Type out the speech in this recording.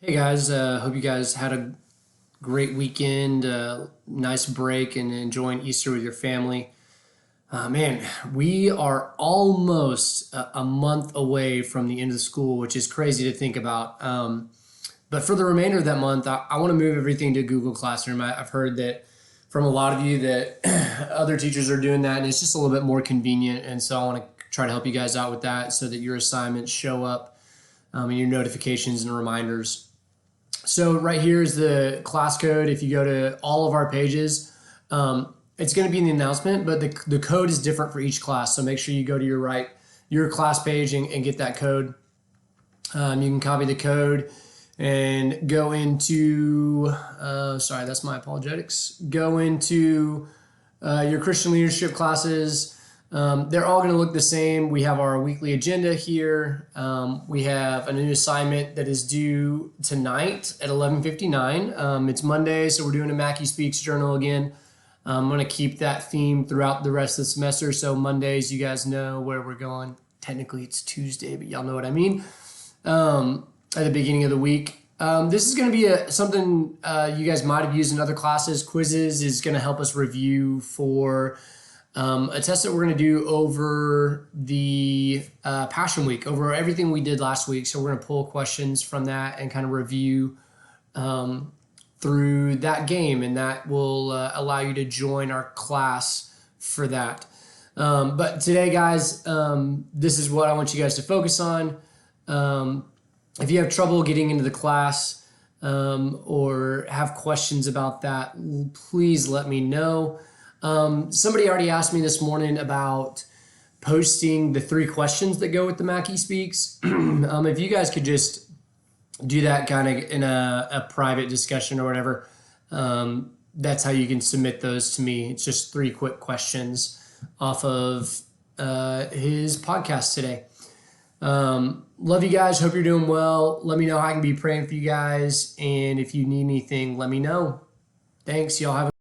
Hey guys, hope you guys had a great weekend, nice break, and enjoying Easter with your family. Man, we are almost a month away from the end of school, which is crazy to think about. But for the remainder of that month, I want to move everything to Google Classroom. I've heard that from a lot of you that other teachers are doing that, and it's just a little bit more convenient. And so I want to try to help you guys out with that so that your assignments show up and your notifications and reminders. So right here is the class code. If you go to all of our pages, it's going to be in the announcement, but the code is different for each class. So make sure you go to your class page and get that code. You can copy the code and go into, sorry, that's my apologetics. Go into your Christian leadership classes. They're all going to look the same. We have our weekly agenda here. We have a new assignment that is due tonight at 11:59. It's Monday, so we're doing a Mackie Speaks journal again. I'm going to keep that theme throughout the rest of the semester. So Mondays, you guys know where we're going. Technically, it's Tuesday, but y'all know what I mean. At the beginning of the week. This is going to be something you guys might have used in other classes. Quizzes is going to help us review for a test that we're going to do over the Passion Week, over everything we did last week. So we're going to pull questions from that and kind of review through that game, and that will allow you to join our class for that. But today, guys, this is what I want you guys to focus on. If you have trouble getting into the class or have questions about that, please let me know. Somebody already asked me this morning about posting the 3 questions that go with the Mackie Speaks. If you guys could just do that kind of in a private discussion or whatever, that's how you can submit those to me. It's just 3 quick questions off of his podcast today. Love you guys. Hope you're doing well. Let me know how I can be praying for you guys. And if you need anything, let me know. Thanks. Y'all have a